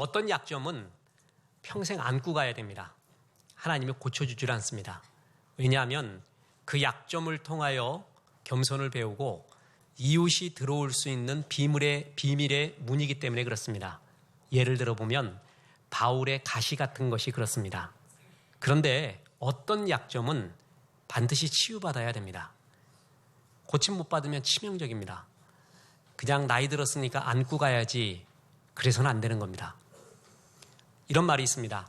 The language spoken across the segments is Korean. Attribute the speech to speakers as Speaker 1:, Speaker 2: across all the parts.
Speaker 1: 어떤 약점은 평생 안고 가야 됩니다. 하나님이 고쳐주질 않습니다. 왜냐하면 그 약점을 통하여 겸손을 배우고 이웃이 들어올 수 있는 비밀의 문이기 때문에 그렇습니다. 예를 들어보면 바울의 가시 같은 것이 그렇습니다. 그런데 어떤 약점은 반드시 치유받아야 됩니다. 고침 못 받으면 치명적입니다. 그냥 나이 들었으니까 안고 가야지 그래서는 안 되는 겁니다. 이런 말이 있습니다.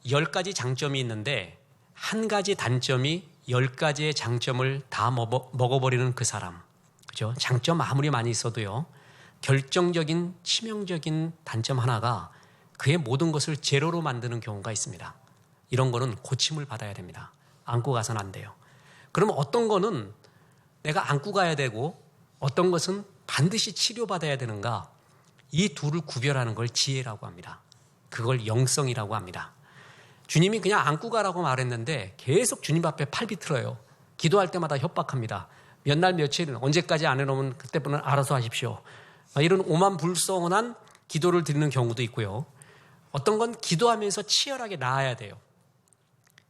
Speaker 1: 10가지 장점이 있는데 한 가지 단점이 10가지의 장점을 다 먹어버리는 그 사람. 그죠? 장점 아무리 많이 있어도요. 결정적인 치명적인 단점 하나가 그의 모든 것을 제로로 만드는 경우가 있습니다. 이런 거는 고침을 받아야 됩니다. 안고 가서는 안 돼요. 그러면 어떤 거는 내가 안고 가야 되고 어떤 것은 반드시 치료받아야 되는가? 이 둘을 구별하는 걸 지혜라고 합니다. 그걸 영성이라고 합니다. 주님이 그냥 안고 가라고 말했는데 계속 주님 앞에 팔 비틀어요. 기도할 때마다 협박합니다. 몇 날 며칠 언제까지 안 해놓으면 그때부터는 알아서 하십시오. 이런 오만불성한 기도를 드리는 경우도 있고요. 어떤 건 기도하면서 치열하게 나아야 돼요.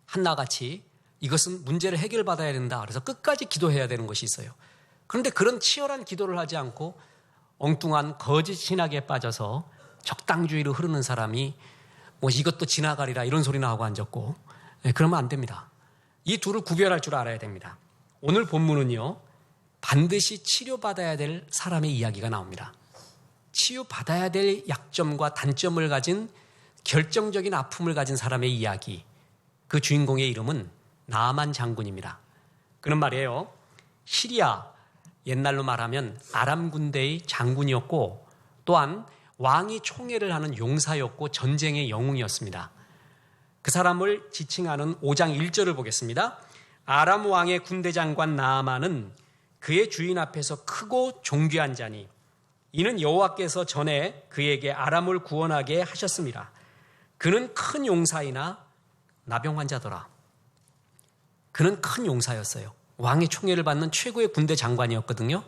Speaker 1: 한나같이 이것은 문제를 해결받아야 된다. 그래서 끝까지 기도해야 되는 것이 있어요. 그런데 그런 치열한 기도를 하지 않고 엉뚱한 거짓 신학에 빠져서 적당주의로 흐르는 사람이 뭐 이것도 지나가리라 이런 소리나 하고 앉았고, 그러면 안 됩니다. 이 둘을 구별할 줄 알아야 됩니다. 오늘 본문은요, 반드시 치료받아야 될 사람의 이야기가 나옵니다. 치유받아야 될 약점과 단점을 가진 결정적인 아픔을 가진 사람의 이야기. 그 주인공의 이름은 나아만 장군입니다. 그런 말이에요. 시리아, 옛날로 말하면 아람 군대의 장군이었고 또한 왕이 총애를 하는 용사였고 전쟁의 영웅이었습니다. 그 사람을 지칭하는 5장 1절을 보겠습니다. 아람 왕의 군대 장관 나아만은 그의 주인 앞에서 크고 존귀한 자니 이는 여호와께서 전에 그에게 아람을 구원하게 하셨습니다. 그는 큰 용사이나 나병 환자더라. 그는 큰 용사였어요. 왕의 총애를 받는 최고의 군대 장관이었거든요.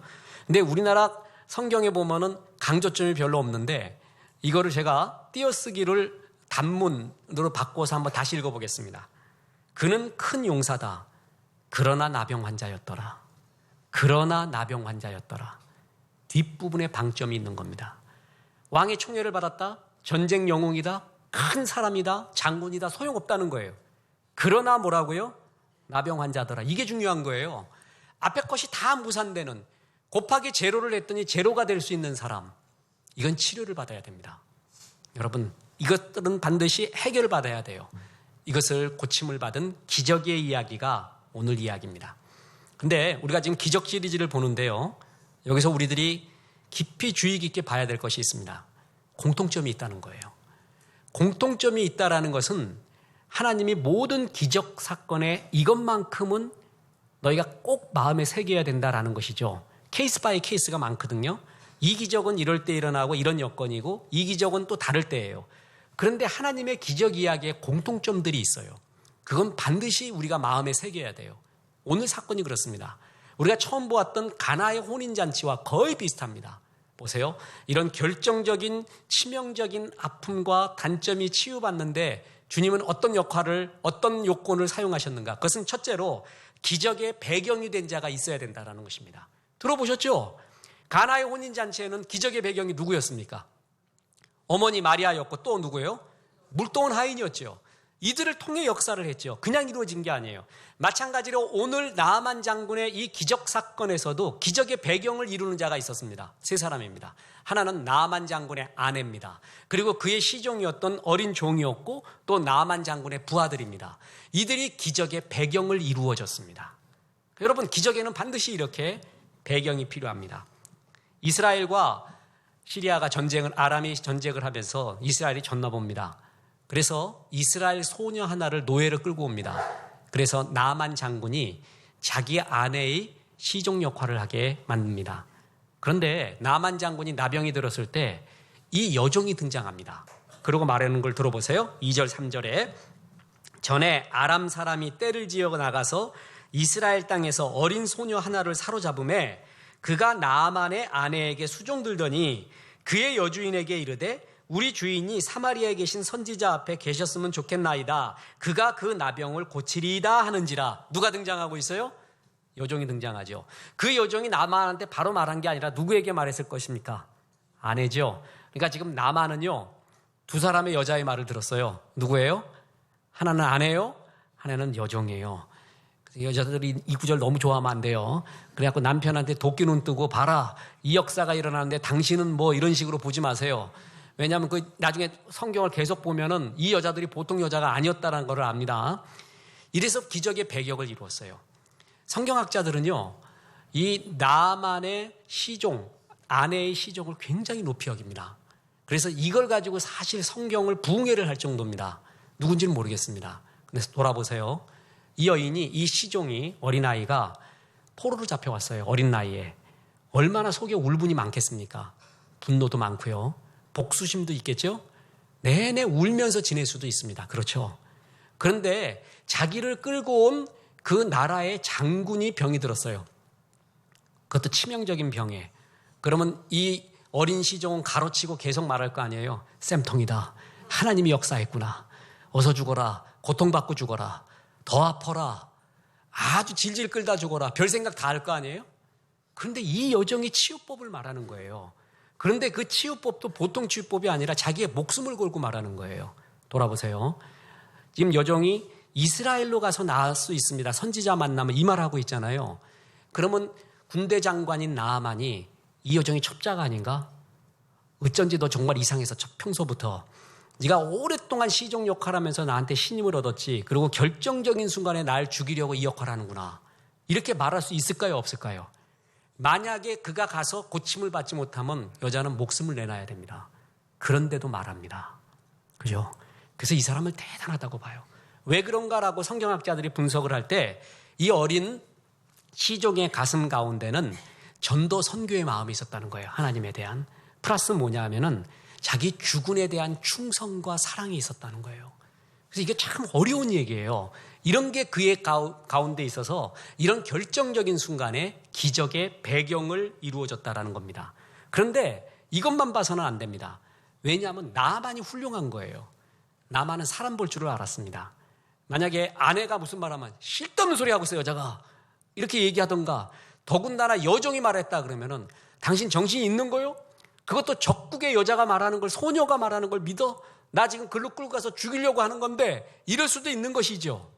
Speaker 1: 근데 우리나라 성경에 보면은 강조점이 별로 없는데 이거를 제가 띄어쓰기를 단문으로 바꿔서 한번 다시 읽어보겠습니다. 그는 큰 용사다. 그러나 나병 환자였더라. 그러나 나병 환자였더라. 뒷부분에 방점이 있는 겁니다. 왕의 총애를 받았다. 전쟁 영웅이다. 큰 사람이다. 장군이다. 소용없다는 거예요. 그러나 뭐라고요? 나병 환자더라. 이게 중요한 거예요. 앞에 것이 다 무산되는, 곱하기 제로를 했더니 제로가 될 수 있는 사람. 이건 치료를 받아야 됩니다. 여러분, 이것들은 반드시 해결받아야 돼요. 이것을 고침을 받은 기적의 이야기가 오늘 이야기입니다. 근데 우리가 지금 기적 시리즈를 보는데요. 여기서 우리들이 깊이 주의 깊게 봐야 될 것이 있습니다. 공통점이 있다는 거예요. 공통점이 있다라는 것은 하나님이 모든 기적 사건에 이것만큼은 너희가 꼭 마음에 새겨야 된다라는 것이죠. 케이스 바이 케이스가 많거든요. 이 기적은 이럴 때 일어나고 이런 여건이고 이 기적은 또 다를 때예요. 그런데 하나님의 기적 이야기에 공통점들이 있어요. 그건 반드시 우리가 마음에 새겨야 돼요. 오늘 사건이 그렇습니다. 우리가 처음 보았던 가나의 혼인잔치와 거의 비슷합니다. 보세요. 이런 결정적인 치명적인 아픔과 단점이 치유받는데 주님은 어떤 역할을, 어떤 요건을 사용하셨는가? 그것은 첫째로 기적의 배경이 된 자가 있어야 된다는 것입니다. 들어보셨죠? 가나의 혼인잔치에는 기적의 배경이 누구였습니까? 어머니 마리아였고 또 누구예요? 물동은 하인이었죠. 이들을 통해 역사를 했죠. 그냥 이루어진 게 아니에요. 마찬가지로 오늘 나아만 장군의 이 기적 사건에서도 기적의 배경을 이루는 자가 있었습니다. 세 사람입니다. 하나는 나아만 장군의 아내입니다. 그리고 그의 시종이었던 어린 종이었고 또 나아만 장군의 부하들입니다. 이들이 기적의 배경을 이루어졌습니다. 여러분, 기적에는 반드시 이렇게 배경이 필요합니다. 이스라엘과 시리아가 아람이 전쟁을 하면서 이스라엘이 졌나 봅니다. 그래서 이스라엘 소녀 하나를 노예로 끌고 옵니다. 그래서 나아만 장군이 자기 아내의 시종 역할을 하게 만듭니다. 그런데 나아만 장군이 나병이 들었을 때 이 여종이 등장합니다. 그러고 말하는 걸 들어보세요. 2절 3절에 전에 아람 사람이 떼를 지어 나가서 이스라엘 땅에서 어린 소녀 하나를 사로잡음에 그가 나아만의 아내에게 수종들더니 그의 여주인에게 이르되 우리 주인이 사마리아에 계신 선지자 앞에 계셨으면 좋겠나이다. 그가 그 나병을 고치리이다 하는지라. 누가 등장하고 있어요? 여종이 등장하죠. 그 여종이 나만한테 바로 말한 게 아니라 누구에게 말했을 것입니까? 아내죠. 그러니까 지금 나만은요, 두 사람의 여자의 말을 들었어요. 누구예요? 하나는 아내요, 하나는 여종이에요. 여자들이 이 구절 너무 좋아하면 안 돼요. 그래갖고 남편한테 도끼 눈 뜨고 봐라, 이 역사가 일어나는데 당신은 뭐 이런 식으로 보지 마세요. 왜냐하면 그 나중에 성경을 계속 보면은 이 여자들이 보통 여자가 아니었다는 걸 압니다. 이래서 기적의 배격을 이루었어요. 성경학자들은요, 이 나만의 시종, 아내의 시종을 굉장히 높이 여깁니다. 그래서 이걸 가지고 사실 성경을 부흥회를 할 정도입니다. 누군지는 모르겠습니다. 근데 돌아보세요. 이 여인이, 이 시종이, 어린아이가 포로로 잡혀왔어요. 어린 나이에. 얼마나 속에 울분이 많겠습니까? 분노도 많고요. 복수심도 있겠죠? 내내 울면서 지낼 수도 있습니다. 그렇죠? 그런데 자기를 끌고 온 그 나라의 장군이 병이 들었어요. 그것도 치명적인 병에. 그러면 이 어린 시종은 가로치고 계속 말할 거 아니에요. 쌤통이다. 하나님이 역사했구나. 어서 죽어라. 고통받고 죽어라. 더 아파라. 아주 질질 끌다 죽어라. 별 생각 다 할 거 아니에요? 그런데 이 여종이 치유법을 말하는 거예요. 그런데 그 치유법도 보통 치유법이 아니라 자기의 목숨을 걸고 말하는 거예요. 돌아보세요. 지금 여종이 이스라엘로 가서 나을 수 있습니다. 선지자 만나면 이 말하고 있잖아요. 그러면 군대 장관인 나아만이 이 여종이 첩자가 아닌가? 어쩐지 너 정말 이상해서 평소부터 네가 오랫동안 시종 역할하면서 나한테 신임을 얻었지. 그리고 결정적인 순간에 날 죽이려고 이 역할을 하는구나. 이렇게 말할 수 있을까요? 없을까요? 만약에 그가 가서 고침을 받지 못하면 여자는 목숨을 내놔야 됩니다. 그런데도 말합니다. 그죠? 그래서 이 사람을 대단하다고 봐요. 왜 그런가라고 성경학자들이 분석을 할 때 이 어린 시종의 가슴 가운데는 전도 선교의 마음이 있었다는 거예요. 하나님에 대한. 플러스 뭐냐 하면은 자기 주군에 대한 충성과 사랑이 있었다는 거예요. 그래서 이게 참 어려운 얘기예요. 이런 게 그의 가운데 있어서 이런 결정적인 순간에 기적의 배경을 이루어졌다라는 겁니다. 그런데 이것만 봐서는 안 됩니다. 왜냐하면 나만이 훌륭한 거예요. 나만은 사람 볼 줄을 알았습니다. 만약에 아내가 무슨 말하면 쓸데없는 소리 하고 있어요, 여자가. 이렇게 얘기하던가, 더군다나 여종이 말했다 그러면은 당신 정신이 있는 거요? 그것도 적국의 여자가 말하는 걸, 소녀가 말하는 걸 믿어? 나 지금 글로 끌고 가서 죽이려고 하는 건데 이럴 수도 있는 것이죠.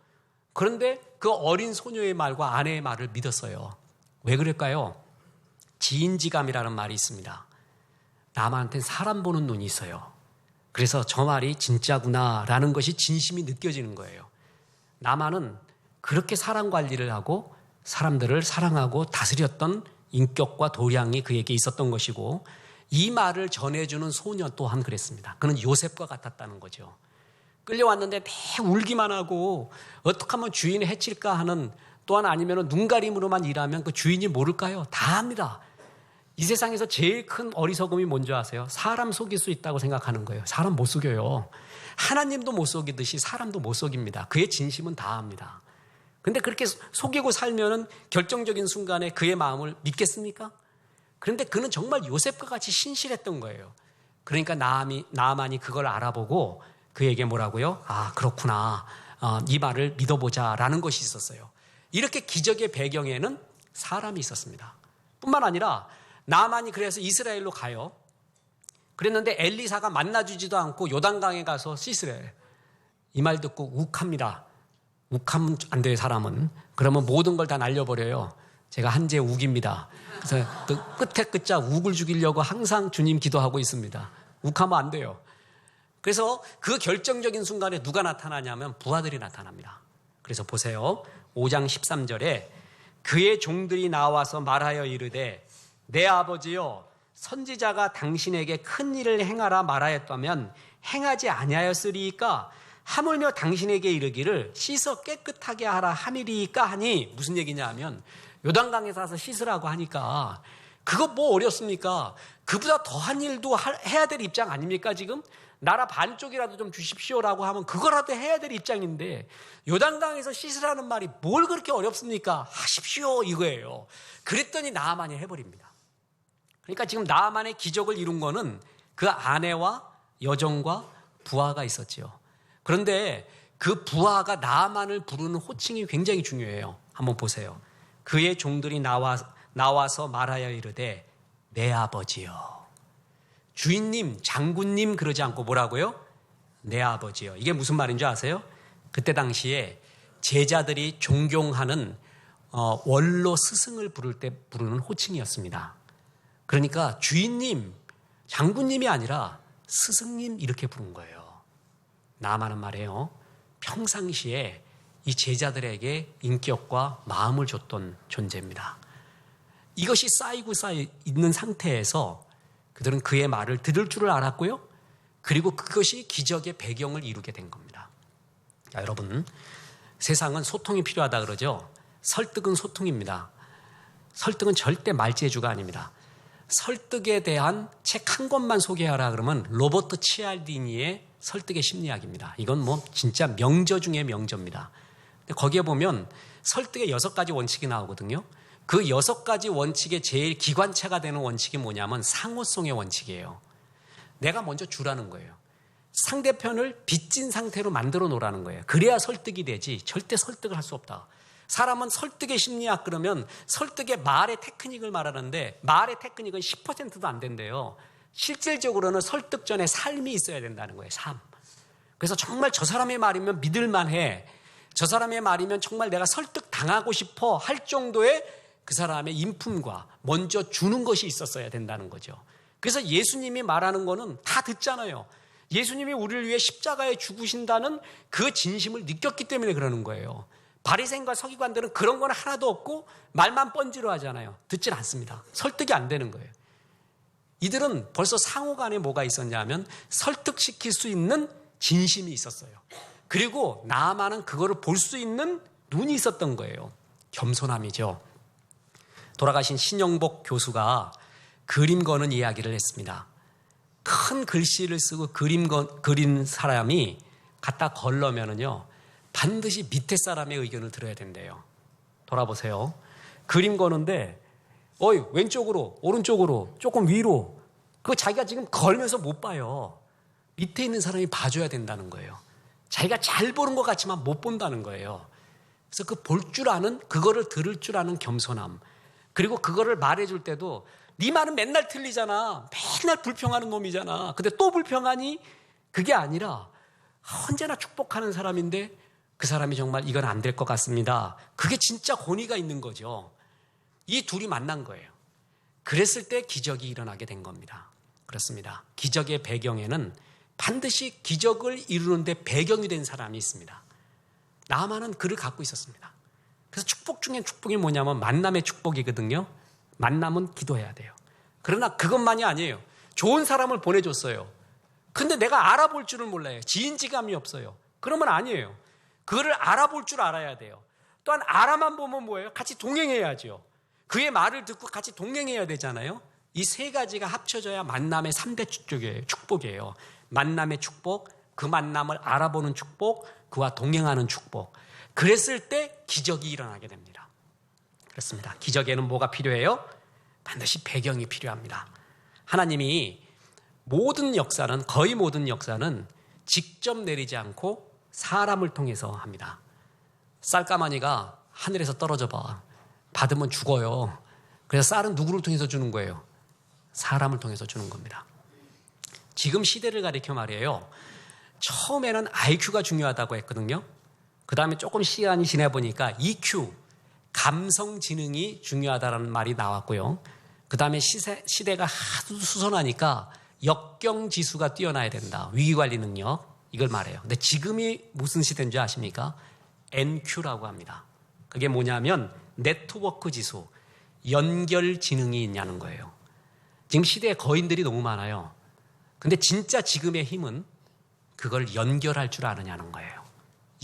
Speaker 1: 그런데 그 어린 소녀의 말과 아내의 말을 믿었어요. 왜 그럴까요? 지인지감이라는 말이 있습니다. 남한테는 사람 보는 눈이 있어요. 그래서 저 말이 진짜구나라는 것이 진심이 느껴지는 거예요. 나만은 그렇게 사람 관리를 하고 사람들을 사랑하고 다스렸던 인격과 도량이 그에게 있었던 것이고, 이 말을 전해주는 소녀 또한 그랬습니다. 그는 요셉과 같았다는 거죠. 끌려왔는데 매 울기만 하고 어떻게 하면 주인을 해칠까 하는, 또한 아니면 눈 가림으로만 일하면 그 주인이 모를까요? 다 합니다. 이 세상에서 제일 큰 어리석음이 뭔지 아세요? 사람 속일 수 있다고 생각하는 거예요. 사람 못 속여요. 하나님도 못 속이듯이 사람도 못 속입니다. 그의 진심은 다 압니다. 근데 그렇게 속이고 살면은 결정적인 순간에 그의 마음을 믿겠습니까? 그런데 그는 정말 요셉과 같이 신실했던 거예요. 그러니까 나아만이 그걸 알아보고 그에게 뭐라고요? 아, 그렇구나. 이 말을 믿어보자라는 것이 있었어요. 이렇게 기적의 배경에는 사람이 있었습니다. 뿐만 아니라 나아만이 그래서 이스라엘로 가요. 그랬는데 엘리사가 만나주지도 않고 요단강에 가서 씻으래. 이 말 듣고 욱합니다. 욱하면 안 돼요, 사람은. 그러면 모든 걸 다 날려버려요. 제가 한재 욱입니다. 그래서 그 끝에 끝자 욱을 죽이려고 항상 주님 기도하고 있습니다. 욱하면 안 돼요. 그래서 그 결정적인 순간에 누가 나타나냐면 부하들이 나타납니다. 그래서 보세요. 5장 13절에 그의 종들이 나와서 말하여 이르되 내 아버지여, 선지자가 당신에게 큰 일을 행하라 말하였다면 행하지 아니하였으리이까? 하물며 당신에게 이르기를 씻어 깨끗하게 하라 함이리이까 하니, 무슨 얘기냐 하면 요단강에 가서 씻으라고 하니까 그거 뭐 어렵습니까? 그보다 더한 일도 해야 될 입장 아닙니까? 지금 나라 반쪽이라도 좀 주십시오라고 하면 그거라도 해야 될 입장인데 요단강에서 씻으라는 말이 뭘 그렇게 어렵습니까? 하십시오 이거예요. 그랬더니 나아만이 해버립니다. 그러니까 지금 나아만의 기적을 이룬 거는 그 아내와 여종과 부하가 있었지요. 그런데 그 부하가 나아만을 부르는 호칭이 굉장히 중요해요. 한번 보세요. 그의 종들이 나와서 말하여 이르되 내 아버지여. 주인님, 장군님 그러지 않고 뭐라고요? 내 아버지요. 이게 무슨 말인 줄 아세요? 그때 당시에 제자들이 존경하는 원로 스승을 부를 때 부르는 호칭이었습니다. 그러니까 주인님, 장군님이 아니라 스승님 이렇게 부른 거예요. 나아만은 말이에요. 평상시에 이 제자들에게 인격과 마음을 줬던 존재입니다. 이것이 쌓이고 있는 상태에서 그들은 그의 말을 들을 줄을 알았고요. 그리고 그것이 기적의 배경을 이루게 된 겁니다. 자, 여러분, 세상은 소통이 필요하다 그러죠. 설득은 소통입니다. 설득은 절대 말재주가 아닙니다. 설득에 대한 책 한 권만 소개하라 그러면 로버트 치알디니의 설득의 심리학입니다. 이건 뭐 진짜 명저 중에 명저입니다. 근데 거기에 보면 설득의 6가지 원칙이 나오거든요. 그 6가지 원칙의 제일 기관차가 되는 원칙이 뭐냐면 상호성의 원칙이에요. 내가 먼저 주라는 거예요. 상대편을 빚진 상태로 만들어 놓으라는 거예요. 그래야 설득이 되지 절대 설득을 할 수 없다. 사람은 설득의 심리학 그러면 설득의 말의 테크닉을 말하는데 말의 테크닉은 10%도 안 된대요. 실질적으로는 설득 전에 삶이 있어야 된다는 거예요. 삶. 그래서 정말 저 사람의 말이면 믿을만해. 저 사람의 말이면 정말 내가 설득당하고 싶어 할 정도의 그 사람의 인품과 먼저 주는 것이 있었어야 된다는 거죠. 그래서 예수님이 말하는 거는 다 듣잖아요. 예수님이 우리를 위해 십자가에 죽으신다는 그 진심을 느꼈기 때문에 그러는 거예요. 바리새인과 서기관들은 그런 건 하나도 없고 말만 번지르 하잖아요. 듣질 않습니다. 설득이 안 되는 거예요. 이들은 벌써 상호간에 뭐가 있었냐면 설득시킬 수 있는 진심이 있었어요. 그리고 나아만은 그거를 볼 수 있는 눈이 있었던 거예요. 겸손함이죠. 돌아가신 신영복 교수가 그림 거는 이야기를 했습니다. 큰 글씨를 쓰고 그린 사람이 갖다 걸러면은요, 반드시 밑에 사람의 의견을 들어야 된대요. 돌아보세요. 그림 거는데, 왼쪽으로, 오른쪽으로, 조금 위로, 그거 자기가 지금 걸면서 못 봐요. 밑에 있는 사람이 봐줘야 된다는 거예요. 자기가 잘 보는 것 같지만 못 본다는 거예요. 그래서 그 볼 줄 아는, 그거를 들을 줄 아는 겸손함. 그리고 그거를 말해줄 때도 네 말은 맨날 틀리잖아. 맨날 불평하는 놈이잖아. 근데 또 불평하니? 그게 아니라 언제나 축복하는 사람인데 그 사람이 정말 이건 안 될 것 같습니다. 그게 진짜 권위가 있는 거죠. 이 둘이 만난 거예요. 그랬을 때 기적이 일어나게 된 겁니다. 그렇습니다. 기적의 배경에는 반드시 기적을 이루는데 배경이 된 사람이 있습니다. 나아만은 그를 갖고 있었습니다. 그래서 축복 중에 축복이 뭐냐면 만남의 축복이거든요. 만남은 기도해야 돼요. 그러나 그것만이 아니에요. 좋은 사람을 보내줬어요. 근데 내가 알아볼 줄을 몰라요. 지인지감이 없어요. 그러면 아니에요. 그거를 알아볼 줄 알아야 돼요. 또한 알아만 보면 뭐예요? 같이 동행해야죠. 그의 말을 듣고 같이 동행해야 되잖아요. 이 세 가지가 합쳐져야 만남의 3대 축복이에요. 만남의 축복, 그 만남을 알아보는 축복, 그와 동행하는 축복. 그랬을 때 기적이 일어나게 됩니다. 그렇습니다. 기적에는 뭐가 필요해요? 반드시 배경이 필요합니다. 하나님이 거의 모든 역사는 직접 내리지 않고 사람을 통해서 합니다. 쌀가마니가 하늘에서 떨어져 봐. 받으면 죽어요. 그래서 쌀은 누구를 통해서 주는 거예요? 사람을 통해서 주는 겁니다. 지금 시대를 가리켜 말이에요. 처음에는 IQ가 중요하다고 했거든요. 그 다음에 조금 시간이 지나보니까 EQ, 감성지능이 중요하다는 말이 나왔고요. 그 다음에 시대가 하도 수선하니까 역경지수가 뛰어나야 된다. 위기관리 능력, 이걸 말해요. 근데 지금이 무슨 시대인 줄 아십니까? NQ라고 합니다. 그게 뭐냐면 네트워크 지수, 연결 지능이 있냐는 거예요. 지금 시대에 거인들이 너무 많아요. 근데 진짜 지금의 힘은 그걸 연결할 줄 아느냐는 거예요.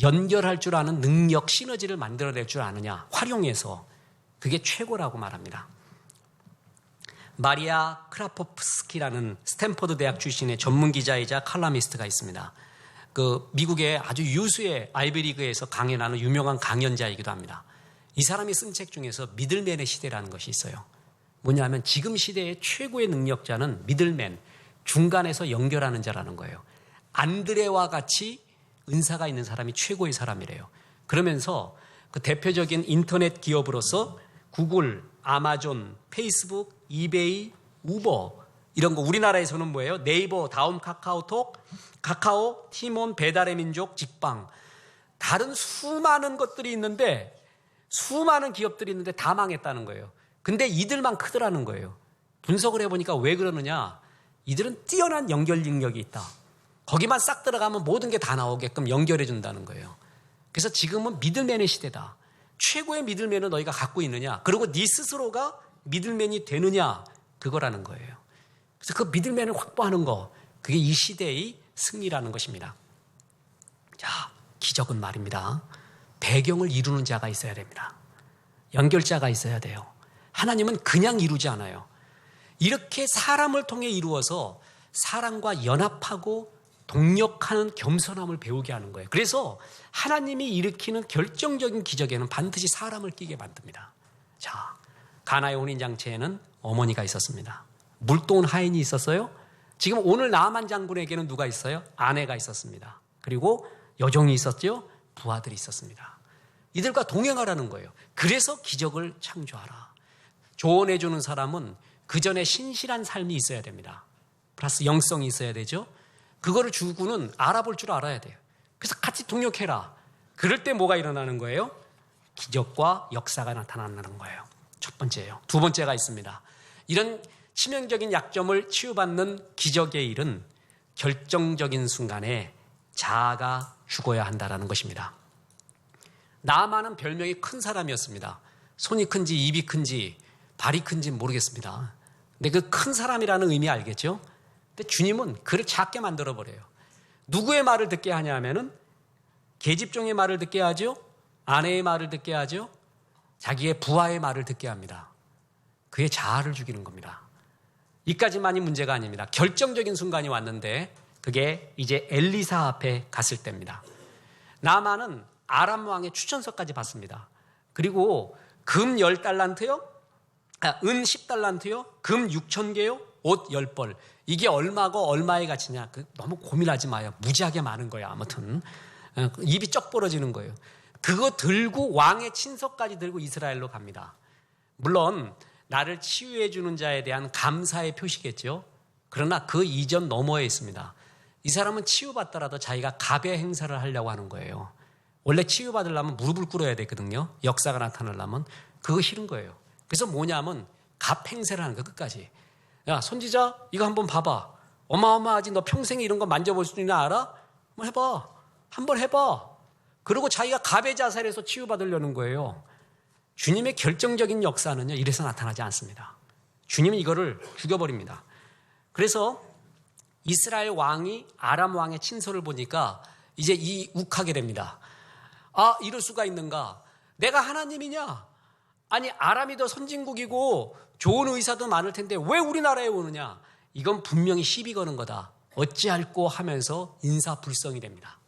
Speaker 1: 연결할 줄 아는 능력, 시너지를 만들어낼 줄 아느냐, 활용해서. 그게 최고라고 말합니다. 마리아 크라포프스키라는 스탠퍼드 대학 출신의 전문 기자이자 칼럼니스트가 있습니다. 그 미국의 아주 유수의 아이비리그에서 강연하는 유명한 강연자이기도 합니다. 이 사람이 쓴 책 중에서 미들맨의 시대라는 것이 있어요. 뭐냐면 지금 시대의 최고의 능력자는 미들맨, 중간에서 연결하는 자라는 거예요. 안드레와 같이 은사가 있는 사람이 최고의 사람이래요. 그러면서 그 대표적인 인터넷 기업으로서 구글, 아마존, 페이스북, 이베이, 우버 이런 거 우리나라에서는 뭐예요? 네이버, 다음, 카카오톡, 카카오, 티몬, 배달의 민족, 직방 다른 수많은 것들이 있는데 수많은 기업들이 있는데 다 망했다는 거예요. 근데 이들만 크더라는 거예요. 분석을 해보니까 왜 그러느냐? 이들은 뛰어난 연결 능력이 있다. 거기만 싹 들어가면 모든 게 다 나오게끔 연결해 준다는 거예요. 그래서 지금은 미들맨의 시대다. 최고의 미들맨을 너희가 갖고 있느냐? 그리고 네 스스로가 미들맨이 되느냐? 그거라는 거예요. 그래서 그 미들맨을 확보하는 거, 그게 이 시대의 승리라는 것입니다. 자, 기적은 말입니다. 배경을 이루는 자가 있어야 됩니다. 연결자가 있어야 돼요. 하나님은 그냥 이루지 않아요. 이렇게 사람을 통해 이루어서 사람과 연합하고 동력하는 겸손함을 배우게 하는 거예요. 그래서 하나님이 일으키는 결정적인 기적에는 반드시 사람을 끼게 만듭니다. 자, 가나의 혼인잔치에는 어머니가 있었습니다. 물도온 하인이 있었어요. 지금 오늘 나아만 장군에게는 누가 있어요? 아내가 있었습니다. 그리고 여종이 있었죠. 부하들이 있었습니다. 이들과 동행하라는 거예요. 그래서 기적을 창조하라. 조언해 주는 사람은 그 전에 신실한 삶이 있어야 됩니다. 플러스 영성이 있어야 되죠. 그거를 주구는 알아볼 줄 알아야 돼요. 그래서 같이 동력해라. 그럴 때 뭐가 일어나는 거예요? 기적과 역사가 나타나는 거예요. 첫 번째예요. 두 번째가 있습니다. 이런 치명적인 약점을 치유받는 기적의 일은 결정적인 순간에 자아가 죽어야 한다는 것입니다. 나아만은 별명이 큰 사람이었습니다. 손이 큰지 입이 큰지 발이 큰지 모르겠습니다. 근데 그 큰 사람이라는 의미 알겠죠? 근데 주님은 그를 작게 만들어버려요. 누구의 말을 듣게 하냐 하면은 계집종의 말을 듣게 하죠. 아내의 말을 듣게 하죠. 자기의 부하의 말을 듣게 합니다. 그의 자아를 죽이는 겁니다. 이까지만이 문제가 아닙니다. 결정적인 순간이 왔는데 그게 이제 엘리사 앞에 갔을 때입니다. 나아만은 아람 왕의 추천서까지 받습니다. 그리고 금 10달란트요? 은 10달란트요? 금 6,000개요? 옷 10벌. 이게 얼마고 얼마의 가치냐? 너무 고민하지 마요. 무지하게 많은 거예요. 아무튼 입이 쩍 벌어지는 거예요. 그거 들고 왕의 친서까지 들고 이스라엘로 갑니다. 물론 나를 치유해 주는 자에 대한 감사의 표시겠죠. 그러나 그 이전 너머에 있습니다. 이 사람은 치유받더라도 자기가 갑의 행사를 하려고 하는 거예요. 원래 치유받으려면 무릎을 꿇어야 되거든요. 역사가 나타나려면. 그거 싫은 거예요. 그래서 뭐냐면 갑 행세를 하는 거 끝까지. 야, 선지자 이거 한번 봐봐. 어마어마하지. 너 평생에 이런 거 만져볼 수 있나 알아? 한번 해봐. 한번 해봐. 그리고 자기가 갑의 자살에서 치유받으려는 거예요. 주님의 결정적인 역사는요, 이래서 나타나지 않습니다. 주님은 이거를 죽여버립니다. 그래서 이스라엘 왕이 아람 왕의 친서를 보니까 이제 욱하게 됩니다. 아, 이럴 수가 있는가? 내가 하나님이냐? 아니, 아람이 더 선진국이고 좋은 의사도 많을 텐데 왜 우리나라에 오느냐? 이건 분명히 시비 거는 거다. 어찌할꼬 하면서 인사불성이 됩니다.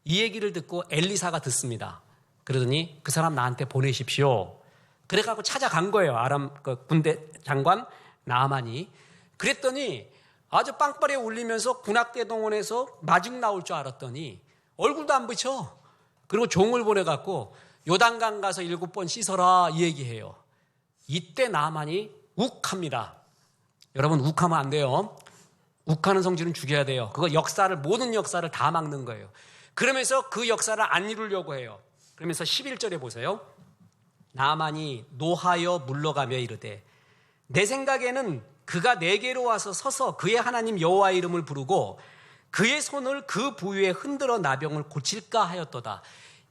Speaker 1: 이 얘기를 듣고 엘리사가 듣습니다. 그러더니 그 사람 나한테 보내십시오. 그래가지고 찾아간 거예요. 아람 군대 장관 나아만이. 그랬더니 아주 빵빠레 울리면서 군악대동원에서 마중 나올 줄 알았더니 얼굴도 안 비쳐. 그리고 종을 보내갖고 요단강 가서 7번 씻어라 이 얘기해요. 이때 나아만이 욱합니다. 여러분 욱하면 안 돼요. 욱하는 성질은 죽여야 돼요. 그거 모든 역사를 다 막는 거예요. 그러면서 그 역사를 안 이루려고 해요. 그러면서 11절에 보세요. 나아만이 노하여 물러가며 이르되 내 생각에는 그가 내게로 와서 서서 그의 하나님 여호와의 이름을 부르고 그의 손을 그 부위에 흔들어 나병을 고칠까 하였도다.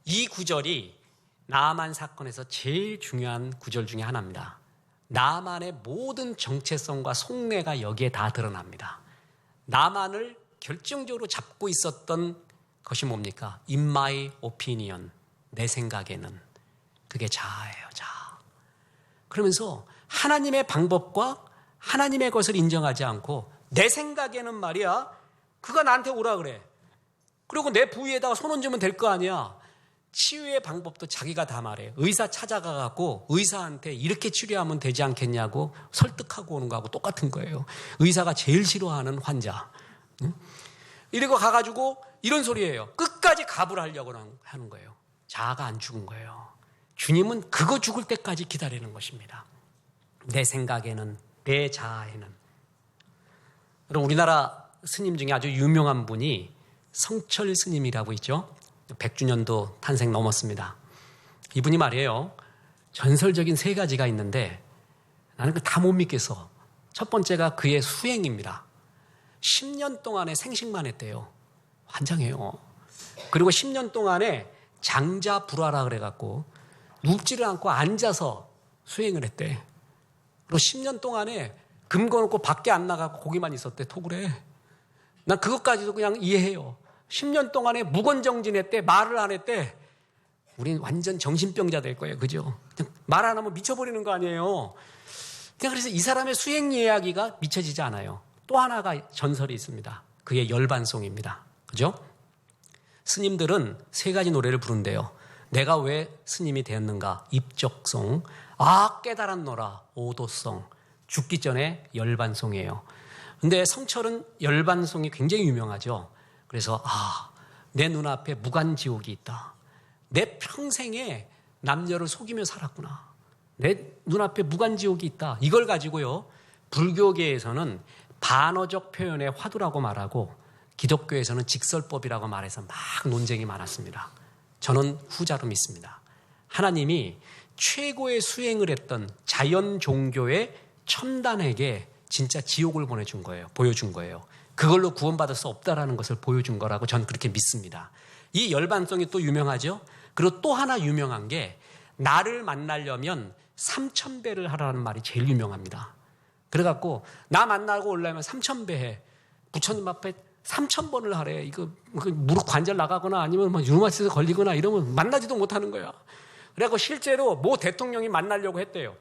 Speaker 1: 이 구절이 나아만 사건에서 제일 중요한 구절 중에 하나입니다. 나아만의 모든 정체성과 속내가 여기에 다 드러납니다. 나아만을 결정적으로 잡고 있었던 것이 뭡니까? In my opinion. 내 생각에는. 그게 자아예요. 자아. 그러면서 하나님의 방법과 하나님의 것을 인정하지 않고 내 생각에는 말이야. 그가 나한테 오라 그래. 그리고 내 부위에다가 손 얹으면 될 거 아니야. 치유의 방법도 자기가 다 말해요. 의사 찾아가갖고 의사한테 이렇게 치료하면 되지 않겠냐고 설득하고 오는 거하고 똑같은 거예요. 의사가 제일 싫어하는 환자. 이러고 가가지고 이런 소리예요. 끝까지 갑을 하려고 하는 거예요. 자아가 안 죽은 거예요. 주님은 그거 죽을 때까지 기다리는 것입니다. 내 생각에는, 내 자아에는. 여러분, 우리나라 스님 중에 아주 유명한 분이 성철 스님이라고 있죠. 100주년도 탄생 넘었습니다. 이분이 말이에요. 전설적인 3가지가 있는데 나는 그 다 못 믿겠어. 첫 번째가 그의 수행입니다. 10년 동안에 생식만 했대요. 환장해요. 그리고 10년 동안에 장자불화라 그래갖고 눕지를 않고 앉아서 수행을 했대. 그리고 10년 동안에 금 거놓고 밖에 안 나가고 거기만 있었대. 톡을 해. 난 그것까지도 그냥 이해해요. 10년 동안에 무건정진했대. 말을 안 했대. 우린 완전 정신병자 될 거예요. 그죠? 말 안 하면 미쳐버리는 거 아니에요. 그래서 이 사람의 수행 이야기가 미쳐지지 않아요. 또 하나가 전설이 있습니다. 그의 열반송입니다. 그죠? 스님들은 3가지 노래를 부른대요. 내가 왜 스님이 되었는가? 입적송, 깨달았노라, 오도송, 죽기 전에 열반송이에요. 근데 성철은 열반송이 굉장히 유명하죠. 그래서 내 눈앞에 무간지옥이 있다. 내 평생에 남녀를 속이며 살았구나. 내 눈앞에 무간지옥이 있다. 이걸 가지고요, 불교계에서는 반어적 표현의 화두라고 말하고 기독교에서는 직설법이라고 말해서 막 논쟁이 많았습니다. 저는 후자로 믿습니다. 하나님이 최고의 수행을 했던 자연 종교의 첨단에게 진짜 지옥을 보내준 거예요. 보여준 거예요. 그걸로 구원받을 수 없다라는 것을 보여준 거라고 저는 그렇게 믿습니다. 이 열반송이 또 유명하죠. 그리고 또 하나 유명한 게 나를 만나려면 3000배를 하라는 말이 제일 유명합니다. 그래갖고 나 만나고 올라면 3000배 해. 부처님 앞에 3000번을 하래. 이거 무릎 관절 나가거나 아니면 류마티스 걸리거나 이러면 만나지도 못하는 거야. 그래갖고 실제로 모 대통령이 만나려고 했대요.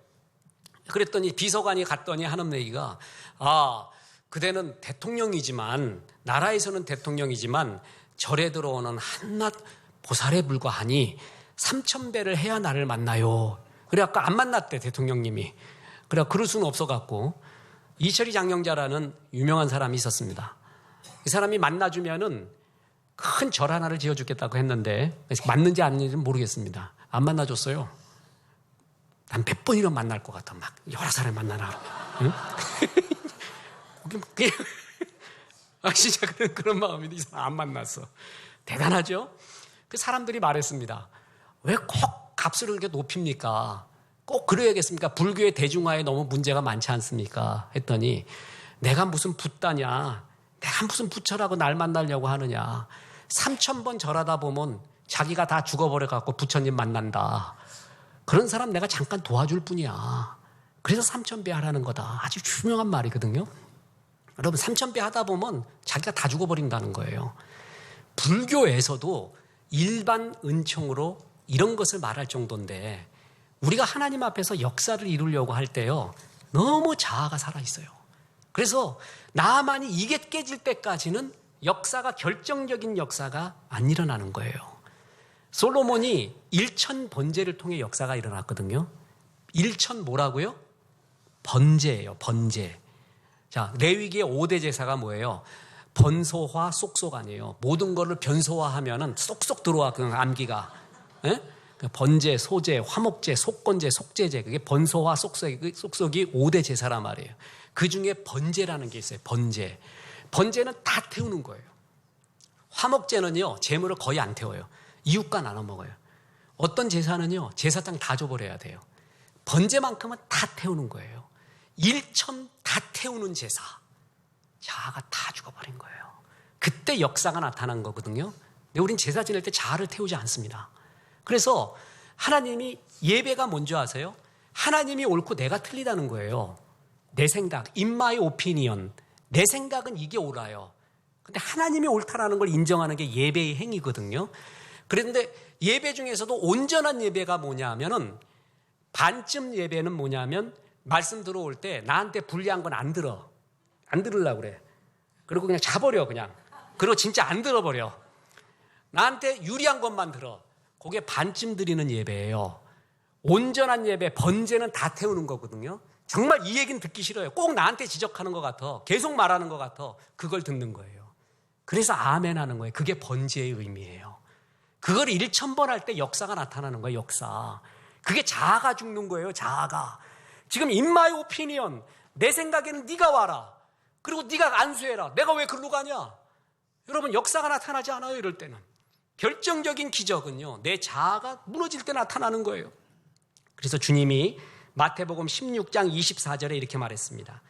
Speaker 1: 그랬더니 비서관이 갔더니 하는 얘기가 그대는 대통령이지만, 나라에서는 대통령이지만 절에 들어오는 한낱 보살에 불과하니 3000배를 해야 나를 만나요. 그래갖고 안 만났대, 대통령님이. 그래, 그럴 수는 없어갖고 이철이 장영자라는 유명한 사람이 있었습니다. 이 사람이 만나주면은 큰 절 하나를 지어주겠다고 했는데 맞는지 아닌지는 모르겠습니다. 안 만나줬어요. 난 100번이나 만날 것 같아. 막 여러 사람 만나라. 응? 진짜 그런 마음인데 이 사람 안 만났어. 대단하죠? 그 사람들이 말했습니다. 왜 꼭 값을 그렇게 높입니까? 꼭 그래야겠습니까? 불교의 대중화에 너무 문제가 많지 않습니까? 했더니 내가 무슨 붓다냐, 내가 무슨 부처라고 날 만나려고 하느냐. 3000번 절하다 보면 자기가 다 죽어버려갖고 부처님 만난다. 그런 사람 내가 잠깐 도와줄 뿐이야. 그래서 3000배 하라는 거다. 아주 유명한 말이거든요. 여러분, 3000배 하다 보면 자기가 다 죽어버린다는 거예요. 불교에서도 일반 은총으로 이런 것을 말할 정도인데 우리가 하나님 앞에서 역사를 이루려고 할 때요, 너무 자아가 살아있어요. 그래서 나만이 이게 깨질 때까지는 역사가, 결정적인 역사가 안 일어나는 거예요. 솔로몬이 1000 번제를 통해 역사가 일어났거든요. 1000 뭐라고요? 번제예요. 번제. 자, 레위기의 5대 제사가 뭐예요? 번소화, 쏙쏙 아니에요. 모든 거를 변소화하면은 쏙쏙 들어와, 그 암기가. 예? 번제, 소제, 화목제, 속건제, 속제제, 그게 번소화, 쏙쏙이 5대 제사란 말이에요. 그 중에 번제라는 게 있어요. 번제. 번제는 다 태우는 거예요. 화목제는요, 재물을 거의 안 태워요. 이웃과 나눠 먹어요. 어떤 제사는요, 제사장 다 줘버려야 돼요. 번제만큼은 다 태우는 거예요. 1000 다 태우는 제사. 자아가 다 죽어버린 거예요. 그때 역사가 나타난 거거든요. 근데 우린 제사 지낼 때 자아를 태우지 않습니다. 그래서 하나님이, 예배가 뭔지 아세요? 하나님이 옳고 내가 틀리다는 거예요. 내 생각, in my opinion. 내 생각은 이게 옳아요. 근데 하나님이 옳다라는 걸 인정하는 게 예배의 행위거든요. 그런데 예배 중에서도 온전한 예배가 뭐냐면은, 반쯤 예배는 뭐냐면, 말씀 들어올 때 나한테 불리한 건 안 들어. 안 들으려고 그래. 그리고 그냥 자버려, 그냥. 그리고 진짜 안 들어버려. 나한테 유리한 것만 들어. 그게 반쯤 드리는 예배예요. 온전한 예배, 번제는 다 태우는 거거든요. 정말 이 얘기는 듣기 싫어요. 꼭 나한테 지적하는 것 같아. 계속 말하는 것 같아. 그걸 듣는 거예요. 그래서 아멘 하는 거예요. 그게 번제의 의미예요. 그걸 1000번 할 때 역사가 나타나는 거예요. 역사. 그게 자아가 죽는 거예요. 자아가. 지금 in my opinion, 내 생각에는 네가 와라. 그리고 네가 안수해라. 내가 왜 그리로 가냐? 여러분, 역사가 나타나지 않아요. 이럴 때는. 결정적인 기적은요, 내 자아가 무너질 때 나타나는 거예요. 그래서 주님이 마태복음 16장 24절에 이렇게 말했습니다.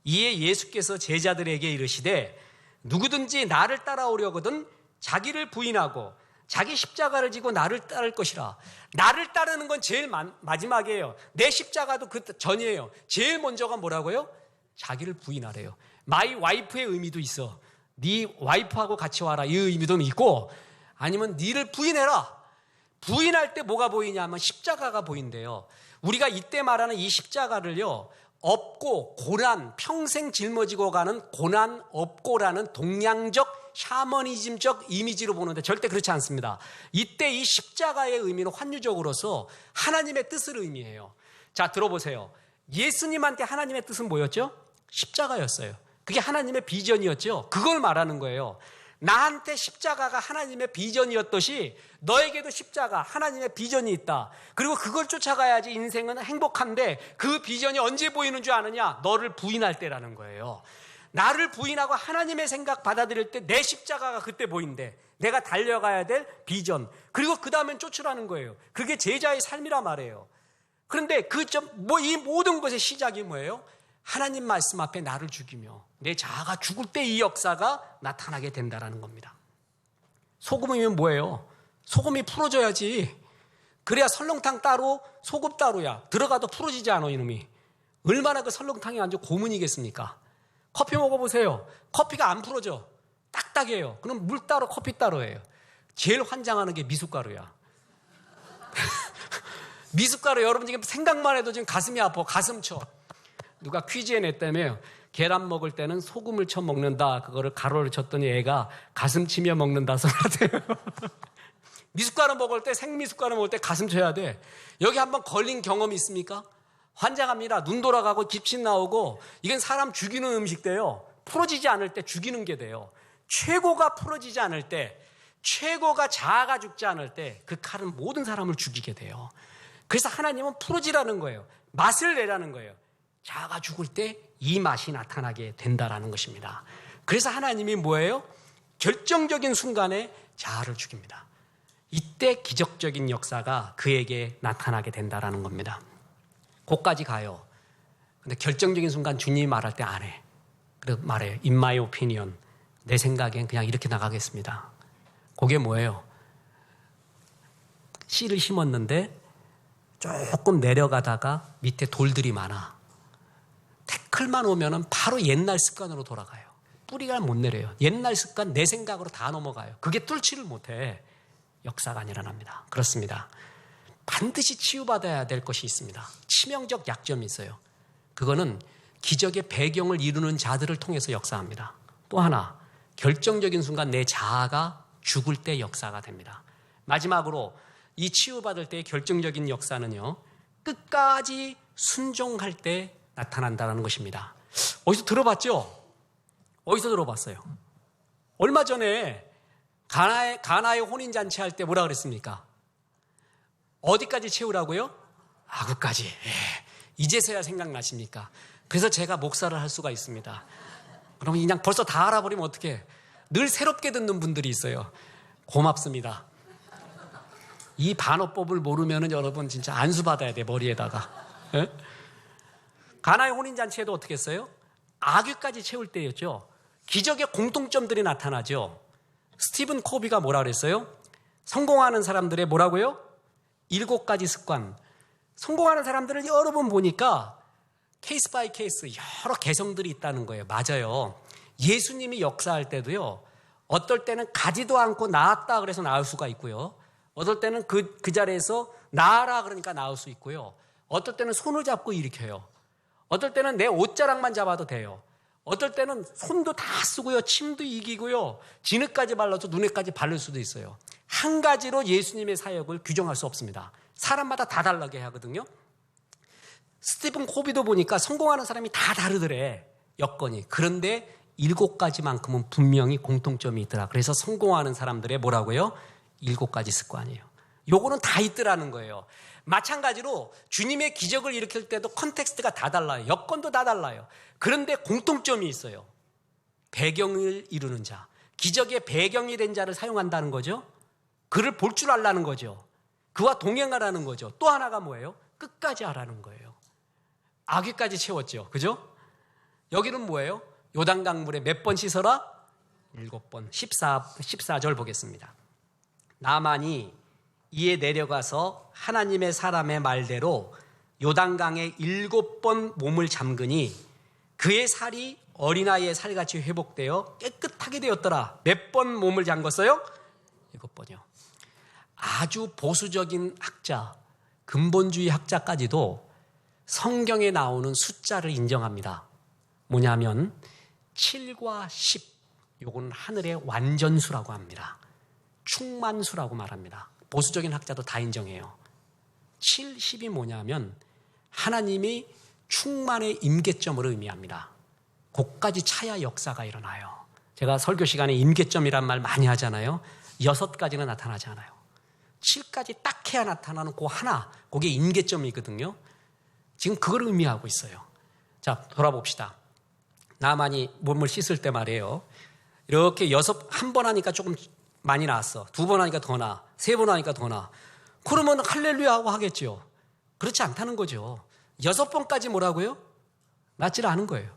Speaker 1: 이에 예수께서 제자들에게 이르시되 누구든지 나를 따라오려거든 자기를 부인하고 자기 십자가를 지고 나를 따를 것이라. 나를 따르는 건 제일 마지막이에요. 내 십자가도 그 전이에요. 제일 먼저가 뭐라고요? 자기를 부인하래요. 마이 와이프의 의미도 있어. 네 와이프하고 같이 와라, 이 의미도 있고, 아니면 네를 부인해라. 부인할 때 뭐가 보이냐면 십자가가 보인대요. 우리가 이때 말하는 이 십자가를요, 업고 고난, 평생 짊어지고 가는 고난 업고라는 동양적 샤머니즘적 이미지로 보는데 절대 그렇지 않습니다. 이때 이 십자가의 의미는 환유적으로서 하나님의 뜻을 의미해요. 자, 들어보세요. 예수님한테 하나님의 뜻은 뭐였죠? 십자가였어요. 그게 하나님의 비전이었죠. 그걸 말하는 거예요. 나한테 십자가가 하나님의 비전이었듯이 너에게도 십자가, 하나님의 비전이 있다. 그리고 그걸 쫓아가야지 인생은 행복한데 그 비전이 언제 보이는 줄 아느냐? 너를 부인할 때라는 거예요. 나를 부인하고 하나님의 생각 받아들일 때 내 십자가가 그때 보인대. 내가 달려가야 될 비전. 그리고 그 다음엔 쫓으라는 거예요. 그게 제자의 삶이라 말이에요. 그런데 이 모든 것의 시작이 뭐예요? 하나님 말씀 앞에 나를 죽이며 내 자아가 죽을 때 이 역사가 나타나게 된다는 겁니다. 소금이면 뭐예요? 소금이 풀어져야지. 그래야 설렁탕 따로 소금 따로야. 들어가도 풀어지지 않아 이놈이. 얼마나 그 설렁탕이 아주 고문이겠습니까? 커피 먹어보세요. 커피가 안 풀어져. 딱딱해요. 그럼 물 따로 커피 따로예요. 제일 환장하는 게 미숫가루야. 미숫가루 여러분 지금 생각만 해도 지금 가슴이 아파. 가슴 쳐. 누가 퀴즈에 냈다며 계란 먹을 때는 소금을 쳐 먹는다. 그거를 가로를 쳤더니 애가 가슴 치며 먹는다 소리하대요. 미숫가루 먹을 때, 생미숫가루 먹을 때 가슴 쳐야 돼. 여기 한번 걸린 경험이 있습니까? 환장합니다. 눈 돌아가고 기침 나오고. 이건 사람 죽이는 음식대요. 풀어지지 않을 때 죽이는 게 돼요. 최고가 풀어지지 않을 때, 최고가 자아가 죽지 않을 때 그 칼은 모든 사람을 죽이게 돼요. 그래서 하나님은 풀어지라는 거예요. 맛을 내라는 거예요. 자아가 죽을 때 이 맛이 나타나게 된다라는 것입니다. 그래서 하나님이 뭐예요? 결정적인 순간에 자아를 죽입니다. 이때 기적적인 역사가 그에게 나타나게 된다라는 겁니다. 거기까지 가요. 근데 결정적인 순간 주님이 말할 때 안 해. 그래서 말해요. In my opinion. 내 생각엔 그냥 이렇게 나가겠습니다. 그게 뭐예요? 씨를 심었는데 조금 내려가다가 밑에 돌들이 많아. 태클만 오면은 바로 옛날 습관으로 돌아가요. 뿌리가 못 내려요. 옛날 습관, 내 생각으로 다 넘어가요. 그게 뚫지를 못해. 역사가 안 일어납니다. 그렇습니다. 반드시 치유받아야 될 것이 있습니다. 치명적 약점이 있어요. 그거는 기적의 배경을 이루는 자들을 통해서 역사합니다. 또 하나, 결정적인 순간 내 자아가 죽을 때 역사가 됩니다. 마지막으로 이 치유받을 때의 결정적인 역사는요, 끝까지 순종할 때 나타난다는 것입니다. 어디서 들어봤죠? 어디서 들어봤어요? 얼마 전에 가나의 혼인잔치 할 때 뭐라 그랬습니까? 어디까지 채우라고요? 아구까지. 이제서야 생각나십니까? 그래서 제가 목사를 할 수가 있습니다. 그러면 그냥 벌써 다 알아버리면 어떡해? 늘 새롭게 듣는 분들이 있어요. 고맙습니다. 이 반어법을 모르면 여러분 진짜 안수받아야 돼, 머리에다가. 에? 가나의 혼인잔치에도 어떻게 했어요? 아귀까지 채울 때였죠. 기적의 공통점들이 나타나죠. 스티븐 코비가 뭐라 그랬어요? 성공하는 사람들의 뭐라고요? 7가지 습관. 성공하는 사람들을 여러 번 보니까 케이스 바이 케이스 여러 개성들이 있다는 거예요. 맞아요. 예수님이 역사할 때도요, 어떨 때는 가지도 않고 나았다 그래서 나을 수가 있고요. 어떨 때는 그 자리에서 나아라 그러니까 나을 수 있고요. 어떨 때는 손을 잡고 일으켜요. 어떨 때는 내 옷자락만 잡아도 돼요. 어떨 때는 손도 다 쓰고요. 침도 이기고요. 진흙까지 발라서 눈에까지 바를 수도 있어요. 한 가지로 예수님의 사역을 규정할 수 없습니다. 사람마다 다 다르게 하거든요. 스티븐 코비도 보니까 성공하는 사람이 다 다르더래. 여건이. 그런데 7가지만큼은 분명히 공통점이 있더라. 그래서 성공하는 사람들의 뭐라고요? 7가지 습관이에요. 요거는 다 있더라는 거예요. 마찬가지로 주님의 기적을 일으킬 때도 컨텍스트가 다 달라요. 여건도 다 달라요. 그런데 공통점이 있어요. 배경을 이루는 자. 기적의 배경이 된 자를 사용한다는 거죠. 그를 볼 줄 알라는 거죠. 그와 동행하라는 거죠. 또 하나가 뭐예요? 끝까지 하라는 거예요. 아귀까지 채웠죠. 그죠? 여기는 뭐예요? 요단강물에 몇 번 씻어라? 7번. 14절 보겠습니다. 나만이 이에 내려가서 하나님의 사람의 말대로 요단강에 7번 몸을 잠그니 그의 살이 어린아이의 살같이 회복되어 깨끗하게 되었더라. 몇 번 몸을 잠궜어요? 7번이요. 아주 보수적인 학자, 근본주의 학자까지도 성경에 나오는 숫자를 인정합니다. 뭐냐면 7과 10, 요거는 하늘의 완전수라고 합니다. 충만수라고 말합니다. 보수적인 학자도 다 인정해요. 7, 10이 뭐냐면 하나님이 충만의 임계점을 의미합니다. 그까지 차야 역사가 일어나요. 제가 설교 시간에 임계점이란 말 많이 하잖아요. 6가지는 나타나지 않아요. 7까지 딱 해야 나타나는 그 하나, 그게 임계점이거든요. 지금 그걸 의미하고 있어요. 자, 돌아봅시다. 나만이 몸을 씻을 때 말이에요. 이렇게 한 번 하니까 조금 많이 나았어. 2번 하니까 더 나. 3번 하니까 더 나. 그러면 할렐루야 하고 하겠죠. 그렇지 않다는 거죠. 6번까지 뭐라고요? 낫지 않은 거예요.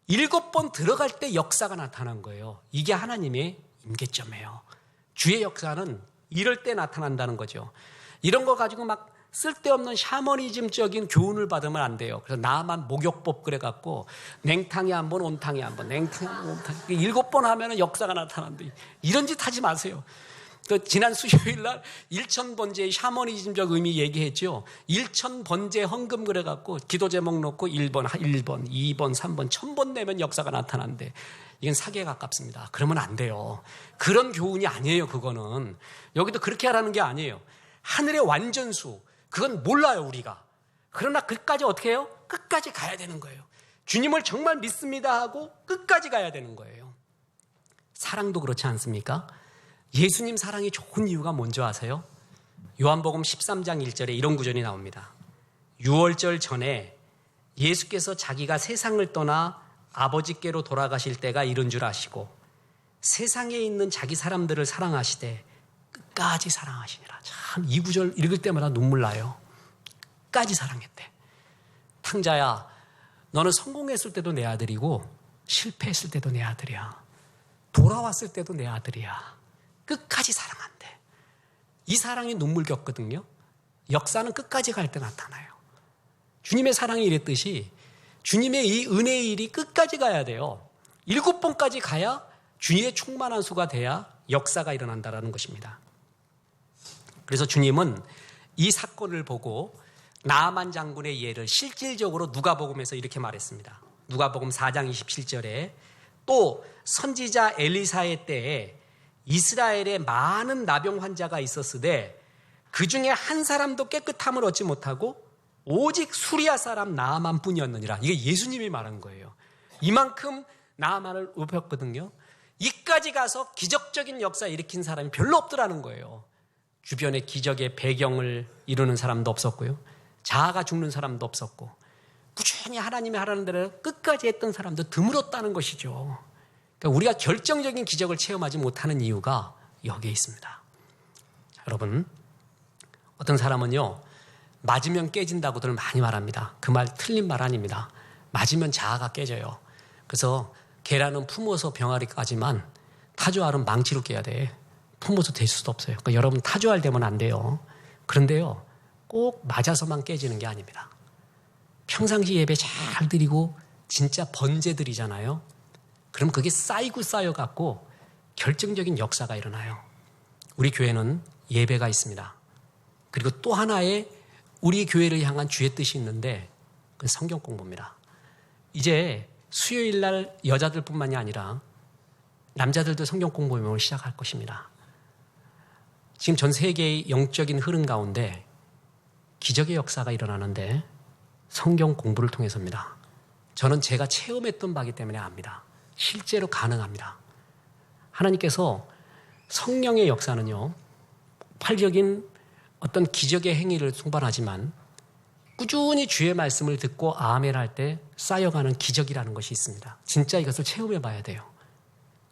Speaker 1: 7번 들어갈 때 역사가 나타난 거예요. 이게 하나님의 임계점이에요. 주의 역사는 이럴 때 나타난다는 거죠. 이런 거 가지고 막 쓸데없는 샤머니즘적인 교훈을 받으면 안 돼요. 그래서 나만 목욕법 그래갖고 냉탕에 한 번, 온탕에 한 번, 냉탕에 한 번, 온탕에 7번 하면 역사가 나타난대. 이런 짓 하지 마세요. 지난 수요일 날 1000번제의 샤머니즘적 의미 얘기했죠. 1000번제 헌금 그래갖고 기도 제목 놓고 1번, 2번, 3번, 1000번 내면 역사가 나타난대. 이건 사기에 가깝습니다. 그러면 안 돼요. 그런 교훈이 아니에요. 그거는. 여기도 그렇게 하라는 게 아니에요. 하늘의 완전수. 그건 몰라요, 우리가. 그러나 그까지 어떻게 해요? 끝까지 가야 되는 거예요. 주님을 정말 믿습니다 하고 끝까지 가야 되는 거예요. 사랑도 그렇지 않습니까? 예수님 사랑이 좋은 이유가 뭔지 아세요? 요한복음 13장 1절에 이런 구절이 나옵니다. 유월절 전에 예수께서 자기가 세상을 떠나 아버지께로 돌아가실 때가 이른 줄 아시고 세상에 있는 자기 사람들을 사랑하시되 끝까지 사랑하시니라. 참 이 구절 읽을 때마다 눈물 나요. 끝까지 사랑했대. 탕자야, 너는 성공했을 때도 내 아들이고 실패했을 때도 내 아들이야. 돌아왔을 때도 내 아들이야. 끝까지 사랑한대. 이 사랑이 눈물 겪거든요. 역사는 끝까지 갈 때 나타나요. 주님의 사랑이 이랬듯이 주님의 이 은혜의 일이 끝까지 가야 돼요. 7번까지 가야 주님의 충만한 수가 돼야 역사가 일어난다는 것입니다. 그래서 주님은 이 사건을 보고 나아만 장군의 예를 실질적으로 누가복음에서 이렇게 말했습니다. 누가복음 4장 27절에 또 선지자 엘리사의 때에 이스라엘에 많은 나병 환자가 있었으되 그 중에 한 사람도 깨끗함을 얻지 못하고 오직 수리아 사람 나아만 뿐이었느니라. 이게 예수님이 말한 거예요. 이만큼 나아만을 높였거든요. 이까지 가서 기적적인 역사 일으킨 사람이 별로 없더라는 거예요. 주변에 기적의 배경을 이루는 사람도 없었고요. 자아가 죽는 사람도 없었고 꾸준히 하나님이 하라는 대로 끝까지 했던 사람도 드물었다는 것이죠. 그러니까 우리가 결정적인 기적을 체험하지 못하는 이유가 여기에 있습니다. 여러분, 어떤 사람은요, 맞으면 깨진다고들 많이 말합니다. 그 말 틀린 말 아닙니다. 맞으면 자아가 깨져요. 그래서 계란은 품어서 병아리 까지만 타조알은 망치로 깨야 돼. 품어서 될 수도 없어요. 그러니까 여러분 타조알 되면 안 돼요. 그런데요, 꼭 맞아서만 깨지는 게 아닙니다. 평상시 예배 잘 드리고 진짜 번제 드리잖아요. 그럼 그게 쌓이고 쌓여갖고 결정적인 역사가 일어나요. 우리 교회는 예배가 있습니다. 그리고 또 하나의 우리 교회를 향한 주의 뜻이 있는데 그건 성경 공부입니다. 이제 수요일 날 여자들뿐만이 아니라 남자들도 성경 공부 모임을 시작할 것입니다. 지금 전 세계의 영적인 흐름 가운데 기적의 역사가 일어나는데 성경 공부를 통해서입니다. 저는 제가 체험했던 바이기 때문에 압니다. 실제로 가능합니다. 하나님께서 성령의 역사는요, 폭발적인 어떤 기적의 행위를 동반하지만 꾸준히 주의 말씀을 듣고 아멘 할 때 쌓여가는 기적이라는 것이 있습니다. 진짜 이것을 체험해 봐야 돼요.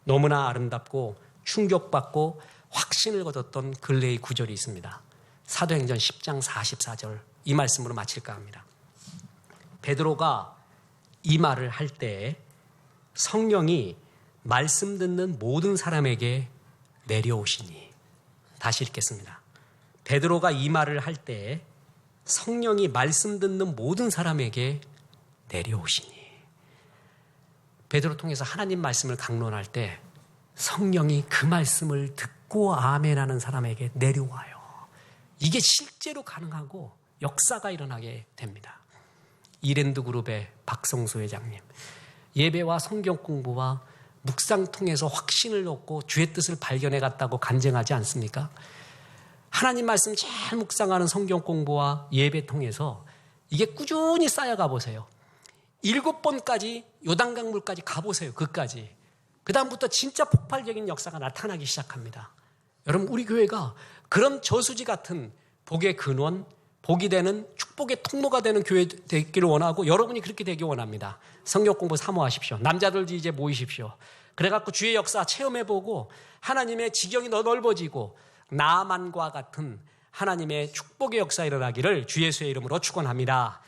Speaker 1: 너무나 아름답고 충격받고 확신을 거뒀던 근래의 구절이 있습니다. 사도행전 10장 44절, 이 말씀으로 마칠까 합니다. 베드로가 이 말을 할 때 성령이 말씀 듣는 모든 사람에게 내려오시니. 다시 읽겠습니다. 베드로가 이 말을 할 때 성령이 말씀 듣는 모든 사람에게 내려오시니. 베드로 통해서 하나님 말씀을 강론할 때 성령이 그 말씀을 듣고 아멘하는 사람에게 내려와요. 이게 실제로 가능하고 역사가 일어나게 됩니다. 이랜드 그룹의 박성수 회장님, 예배와 성경 공부와 묵상 통해서 확신을 얻고 주의 뜻을 발견해 갔다고 간증하지 않습니까? 하나님 말씀 잘 묵상하는 성경 공부와 예배 통해서 이게 꾸준히 쌓여가 보세요. 7번까지 요단강물까지 가보세요. 그까지. 그 다음부터 진짜 폭발적인 역사가 나타나기 시작합니다. 여러분, 우리 교회가 그런 저수지 같은 복의 근원, 복이 되는 축복의 통로가 되는 교회 되기를 원하고 여러분이 그렇게 되기 원합니다. 성경 공부 사모하십시오. 남자들도 이제 모이십시오. 그래갖고 주의 역사 체험해보고 하나님의 지경이 더 넓어지고 나만과 같은 하나님의 축복의 역사 일어나기를 주 예수의 이름으로 축원합니다.